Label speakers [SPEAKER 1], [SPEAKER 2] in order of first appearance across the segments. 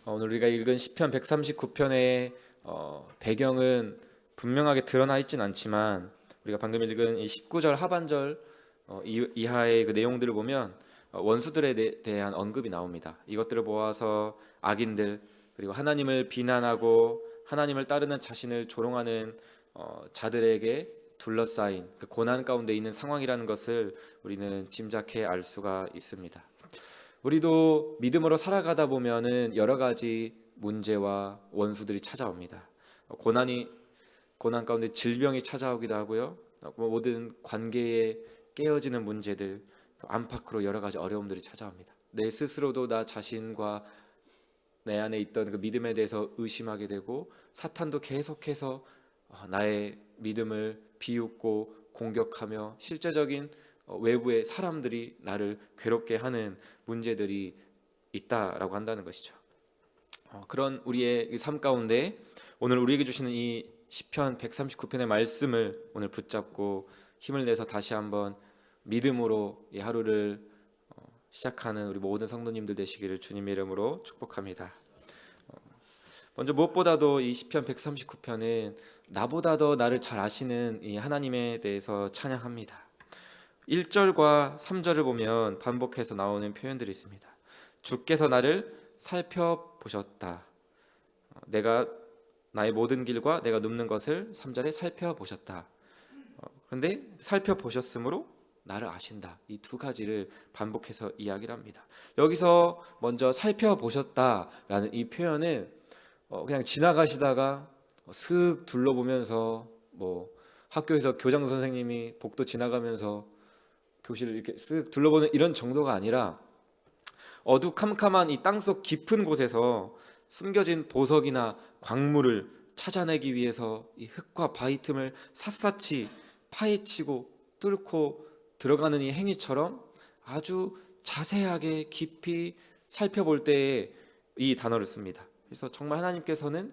[SPEAKER 1] 오늘 우리가 읽은 시편 139편의 배경은 분명하게 드러나 있진 않지만 우리가 방금 읽은 이 19절 하반절 이하의 그 내용들을 보면 원수들에 대한 언급이 나옵니다. 이것들을 모아서 악인들, 그리고 하나님을 비난하고 하나님을 따르는 자신을 조롱하는 자들에게 둘러싸인 그 고난 가운데 있는 상황이라는 것을 우리는 짐작해 알 수가 있습니다. 우리도 믿음으로 살아가다 보면은 여러 가지 문제와 원수들이 찾아옵니다. 고난 가운데 질병이 찾아오기도 하고요. 모든 관계에 깨어지는 문제들, 또 안팎으로 여러 가지 어려움들이 찾아옵니다. 내 스스로도 나 자신과 내 안에 있던 그 믿음에 대해서 의심하게 되고, 사탄도 계속해서 나의 믿음을 비웃고 공격하며 실제적인 외부의 사람들이 나를 괴롭게 하는 문제들이 있다라고 한다는 것이죠. 그런 우리의 삶 가운데 오늘 우리에게 주시는 이 시편 139편의 말씀을 오늘 붙잡고 힘을 내서 다시 한번 믿음으로 이 하루를 시작하는 우리 모든 성도님들 되시기를 주님의 이름으로 축복합니다. 먼저 무엇보다도 이 시편 139편은 나보다 더 나를 잘 아시는 이 하나님에 대해서 찬양합니다. 1절과 3절을 보면 반복해서 나오는 표현들이 있습니다. 주께서 나를 살펴보셨다. 내가 나의 모든 길과 내가 눕는 것을 3절에 살펴보셨다. 그런데 살펴보셨으므로 나를 아신다. 이 두 가지를 반복해서 이야기를 합니다. 여기서 먼저 살펴보셨다라는 이 표현은 그냥 지나가시다가 슥 둘러보면서 학교에서 교장 선생님이 복도 지나가면서 교실을 이렇게 쓱 둘러보는 이런 정도가 아니라 어두컴컴한 이 땅속 깊은 곳에서 숨겨진 보석이나 광물을 찾아내기 위해서 이 흙과 바위 틈을 샅샅이 파헤치고 뚫고 들어가는 이 행위처럼 아주 자세하게 깊이 살펴볼 때에 이 단어를 씁니다. 그래서 정말 하나님께서는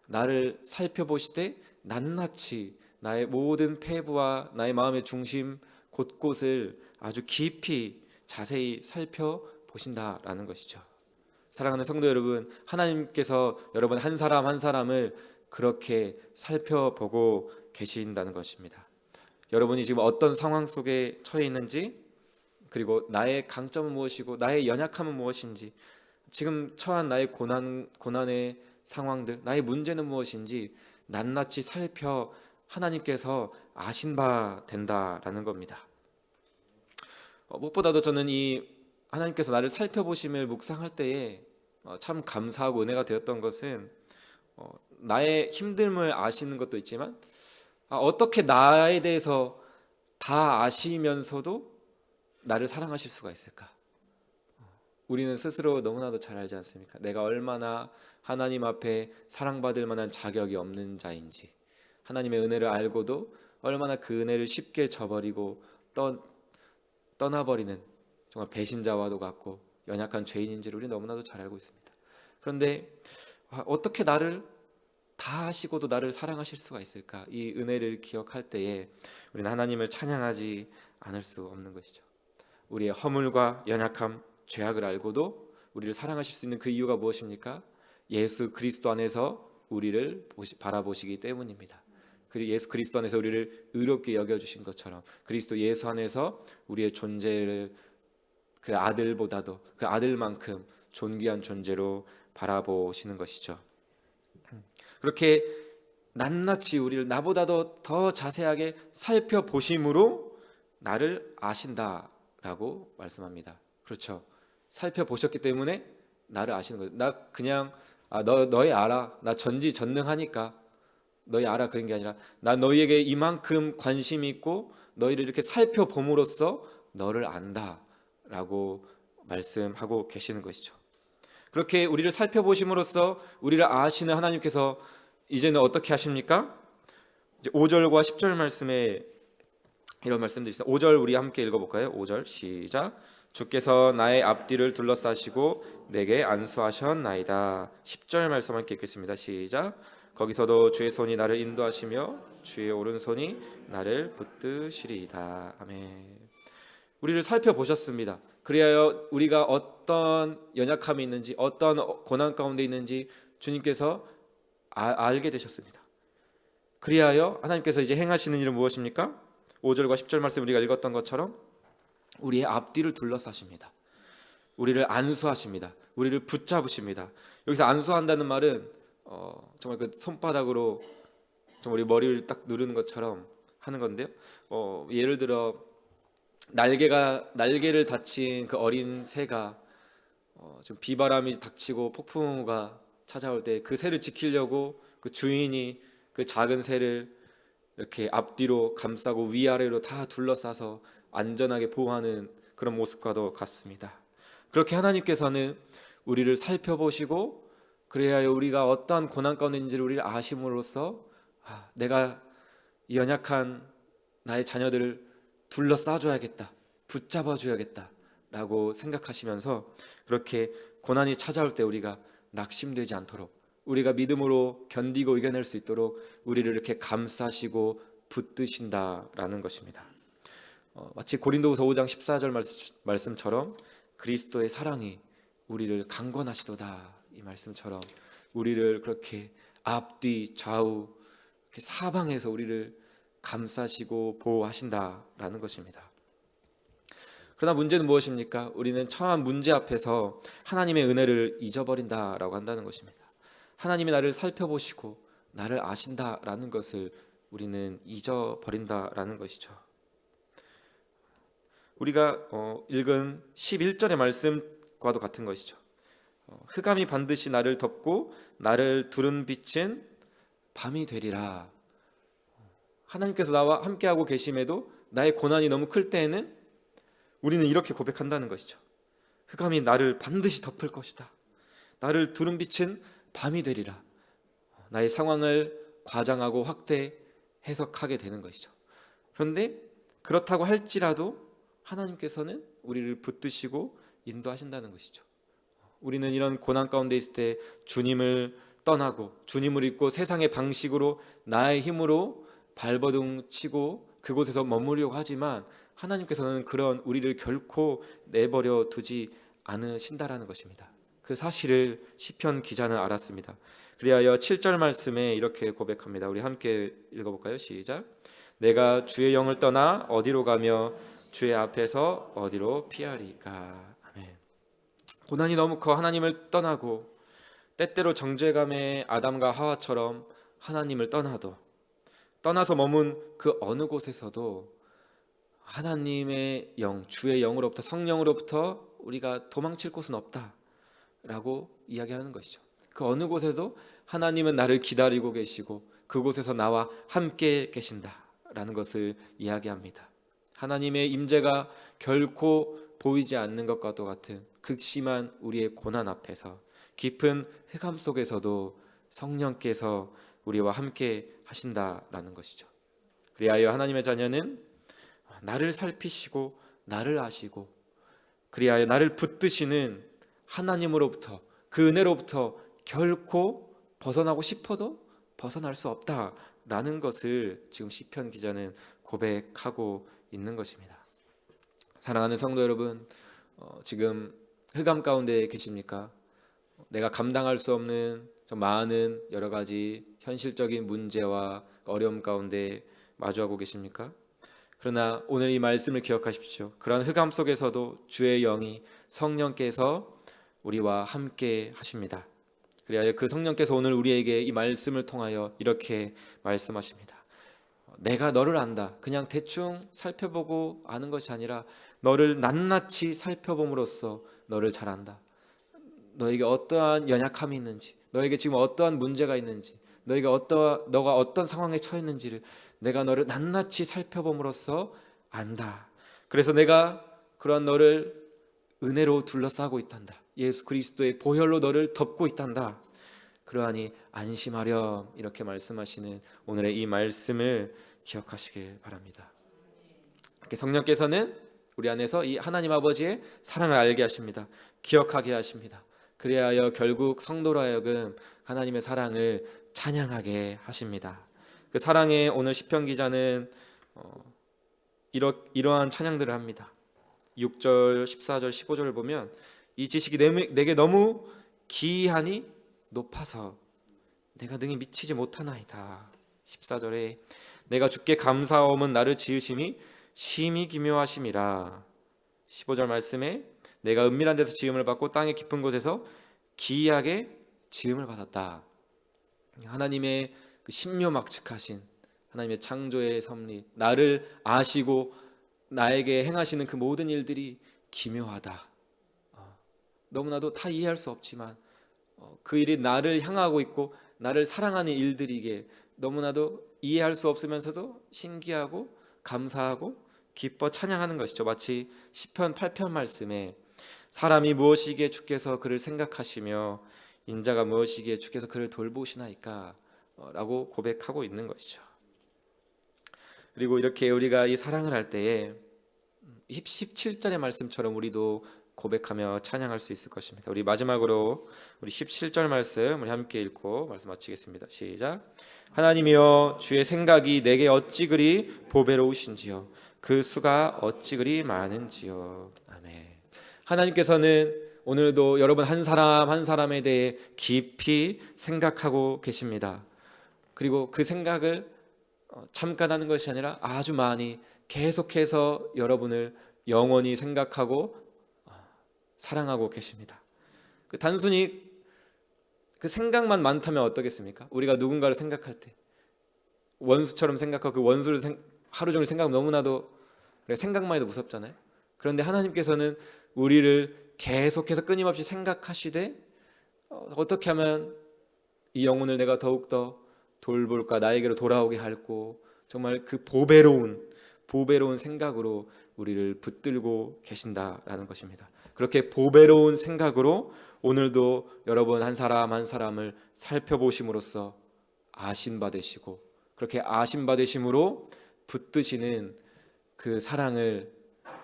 [SPEAKER 1] 나를 살펴보시되 낱낱이 나의 모든 폐부와 나의 마음의 중심 곳곳을 아주 깊이 자세히 살펴보신다라는 것이죠. 사랑하는 성도 여러분, 하나님께서 여러분 한 사람 한 사람을 그렇게 살펴보고 계신다는 것입니다. 여러분이 지금 어떤 상황 속에 처해 있는지, 그리고 나의 강점은 무엇이고 나의 연약함은 무엇인지, 지금 처한 나의 고난의 상황들, 나의 문제는 무엇인지 낱낱이 살펴 하나님께서 아신 바 된다라는 겁니다. 무엇보다도 저는 이 하나님께서 나를 살펴보심을 묵상할 때에 참 감사하고 은혜가 되었던 것은 나의 힘듦을 아시는 것도 있지만 어떻게 나에 대해서 다 아시면서도 나를 사랑하실 수가 있을까? 우리는 스스로 너무나도 잘 알지 않습니까? 내가 얼마나 하나님 앞에 사랑받을 만한 자격이 없는 자인지, 하나님의 은혜를 알고도 얼마나 그 은혜를 쉽게 저버리고 떠나버리는 정말 배신자와도 같고 연약한 죄인인지를 우리 너무나도 잘 알고 있습니다. 그런데 어떻게 나를 다 하시고도 나를 사랑하실 수가 있을까? 이 은혜를 기억할 때에 우리는 하나님을 찬양하지 않을 수 없는 것이죠. 우리의 허물과 연약함, 죄악을 알고도 우리를 사랑하실 수 있는 그 이유가 무엇입니까? 예수 그리스도 안에서 우리를 바라보시기 때문입니다. 그리고 예수 그리스도 안에서 우리를 의롭게 여겨주신 것처럼 그리스도 예수 안에서 우리의 존재를 그 아들보다도 그 아들만큼 존귀한 존재로 바라보시는 것이죠. 그렇게 낱낱이 우리를 나보다도 더 자세하게 살펴보심으로 나를 아신다라고 말씀합니다. 그렇죠. 살펴보셨기 때문에 나를 아시는 거예요. 나 그냥 너희 알아. 나 전지전능하니까 너희 알아, 그런 게 아니라 나 너희에게 이만큼 관심이 있고 너희를 이렇게 살펴봄으로써 너를 안다 라고 말씀하고 계시는 것이죠. 그렇게 우리를 살펴보심으로써 우리를 아시는 하나님께서 이제는 어떻게 하십니까? 이제 5절과 10절 말씀에 이런 말씀들이 있습니다. 5절 우리 함께 읽어볼까요? 5절 시작. 주께서 나의 앞뒤를 둘러싸시고 내게 안수하셨나이다. 10절 말씀 함께 읽겠습니다. 시작. 거기서도 주의 손이 나를 인도하시며 주의 오른손이 나를 붙드시리이다. 아멘. 우리를 살펴보셨습니다. 그리하여 우리가 어떤 연약함이 있는지, 어떤 고난 가운데 있는지 주님께서 알게 되셨습니다. 그리하여 하나님께서 이제 행하시는 일은 무엇입니까? 5절과 10절 말씀 우리가 읽었던 것처럼 우리의 앞뒤를 둘러싸십니다. 우리를 안수하십니다. 우리를 붙잡으십니다. 여기서 안수한다는 말은 정말 그 손바닥으로 정말 우리 머리를 딱 누르는 것처럼 하는 건데요. 예를 들어 날개를 다친 그 어린 새가 지금 비바람이 닥치고 폭풍우가 찾아올 때 그 새를 지키려고 그 주인이 그 작은 새를 이렇게 앞뒤로 감싸고 위아래로 다 둘러싸서 안전하게 보호하는 그런 모습과도 같습니다. 그렇게 하나님께서는 우리를 살펴보시고 그래야 우리가 어떠한 고난 가운데 있는지를 우리를 아심으로써 내가 이 연약한 나의 자녀들을 둘러싸줘야겠다, 붙잡아줘야겠다 라고 생각하시면서 그렇게 고난이 찾아올 때 우리가 낙심되지 않도록, 우리가 믿음으로 견디고 이겨낼 수 있도록 우리를 이렇게 감싸시고 붙드신다라는 것입니다. 마치 고린도후서 5장 14절 말씀처럼 그리스도의 사랑이 우리를 강권하시도다, 이 말씀처럼 우리를 그렇게 앞뒤 좌우 이렇게 사방에서 우리를 감싸시고 보호하신다라는 것입니다. 그러나 문제는 무엇입니까? 우리는 처한 문제 앞에서 하나님의 은혜를 잊어버린다라고 한다는 것입니다. 하나님이 나를 살펴보시고 나를 아신다라는 것을 우리는 잊어버린다라는 것이죠. 우리가 읽은 11절의 말씀과도 같은 것이죠. 흑암이 반드시 나를 덮고 나를 두른 빛은 밤이 되리라. 하나님께서 나와 함께하고 계심에도 나의 고난이 너무 클 때에는 우리는 이렇게 고백한다는 것이죠. 흑암이 나를 반드시 덮을 것이다. 나를 두른 빛은 밤이 되리라. 나의 상황을 과장하고 확대 해석하게 되는 것이죠. 그런데 그렇다고 할지라도 하나님께서는 우리를 붙드시고 인도하신다는 것이죠. 우리는 이런 고난 가운데 있을 때 주님을 떠나고 주님을 잊고 세상의 방식으로 나의 힘으로 발버둥 치고 그곳에서 머무르려고 하지만 하나님께서는 그런 우리를 결코 내버려 두지 않으신다라는 것입니다. 그 사실을 시편 기자는 알았습니다. 그리하여 7절 말씀에 이렇게 고백합니다. 우리 함께 읽어볼까요? 시작. 내가 주의 영을 떠나 어디로 가며 주의 앞에서 어디로 피하리까. 아멘. 고난이 너무 커 하나님을 떠나고 때때로 정죄감의 아담과 하와처럼 하나님을 떠나서 머문 그 어느 곳에서도 하나님의 영, 주의 영으로부터, 성령으로부터 우리가 도망칠 곳은 없다라고 이야기하는 것이죠. 그 어느 곳에도 하나님은 나를 기다리고 계시고 그곳에서 나와 함께 계신다라는 것을 이야기합니다. 하나님의 임재가 결코 보이지 않는 것과도 같은 극심한 우리의 고난 앞에서, 깊은 흑암 속에서도 성령께서 우리와 함께 하신다라는 것이죠. 그리하여 하나님의 자녀는 나를 살피시고 나를 아시고 그리하여 나를 붙드시는 하나님으로부터, 그 은혜로부터 결코 벗어나고 싶어도 벗어날 수 없다라는 것을 지금 시편 기자는 고백하고 있는 것입니다. 사랑하는 성도 여러분, 지금 흑암 가운데 계십니까? 내가 감당할 수 없는 많은 여러 가지 현실적인 문제와 어려움 가운데 마주하고 계십니까? 그러나 오늘 이 말씀을 기억하십시오. 그런 흑암 속에서도 주의 영이, 성령께서 우리와 함께 하십니다. 그리하여 그 성령께서 오늘 우리에게 이 말씀을 통하여 이렇게 말씀하십니다. 내가 너를 안다. 그냥 대충 살펴보고 아는 것이 아니라 너를 낱낱이 살펴봄으로써 너를 잘 안다. 너에게 어떠한 연약함이 있는지, 너에게 지금 어떠한 문제가 있는지, 너가 어떤 상황에 처했는지를 내가 너를 낱낱이 살펴봄으로써 안다. 그래서 내가 그러한 너를 은혜로 둘러싸고 있단다. 예수 그리스도의 보혈로 너를 덮고 있단다. 그러하니 안심하렴, 이렇게 말씀하시는 오늘의 이 말씀을 기억하시길 바랍니다. 이렇게 성령께서는 우리 안에서 이 하나님 아버지의 사랑을 알게 하십니다. 기억하게 하십니다. 그리하여 결국 성도로 하여금 하나님의 사랑을 찬양하게 하십니다. 그 사랑에 오늘 시편 기자는 이러한 찬양들을 합니다. 6절, 14절, 15절을 보면 이 지식이 내게 너무 기이하니 높아서 내가 능히 미치지 못하나이다. 14절에 내가 주께 감사하오면 나를 지으심이 심히 기묘하심이라. 15절 말씀에 내가 은밀한 데서 지음을 받고 땅의 깊은 곳에서 기이하게 지음을 받았다. 하나님의 그 신묘막측하신 하나님의 창조의 섭리, 나를 아시고 나에게 행하시는 그 모든 일들이 기묘하다. 너무나도 다 이해할 수 없지만 그 일이 나를 향하고 있고 나를 사랑하는 일들이기에 너무나도 이해할 수 없으면서도 신기하고 감사하고 기뻐 찬양하는 것이죠. 마치 시편 8편 말씀에 사람이 무엇이기에 주께서 그를 생각하시며 인자가 무엇이기에 주께서 그를 돌보시나이까 라고 고백하고 있는 것이죠. 그리고 이렇게 우리가 이 사랑을 할 때에 17절의 말씀처럼 우리도 고백하며 찬양할 수 있을 것입니다. 우리 마지막으로 우리 17절 말씀 우리 함께 읽고 말씀 마치겠습니다. 시작. 하나님이여 주의 생각이 내게 어찌 그리 보배로우신지요 그 수가 어찌 그리 많은지요. 아멘. 하나님께서는 오늘도 여러분 한 사람 한 사람에 대해 깊이 생각하고 계십니다. 그리고 그 생각을 잠깐 하는 것이 아니라 아주 많이 계속해서 여러분을 영원히 생각하고 사랑하고 계십니다. 단순히 그 생각만 많다면 어떠겠습니까? 우리가 누군가를 생각할 때 원수처럼 생각하고 그 원수를 하루 종일 생각하면 너무나도 생각만 해도 무섭잖아요. 그런데 하나님께서는 우리를 계속해서 끊임없이 생각하시되 어떻게 하면 이 영혼을 내가 더욱더 돌볼까, 나에게로 돌아오게 할고 정말 그 보배로운 생각으로 우리를 붙들고 계신다라는 것입니다. 그렇게 보배로운 생각으로 오늘도 여러분 한 사람 한 사람을 살펴보심으로써 아심받으시고 그렇게 아심받으심으로 붙드시는 그 사랑을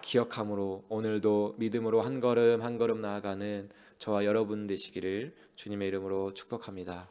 [SPEAKER 1] 기억함으로 오늘도 믿음으로 한 걸음 한 걸음 나아가는 저와 여러분 되시기를 주님의 이름으로 축복합니다.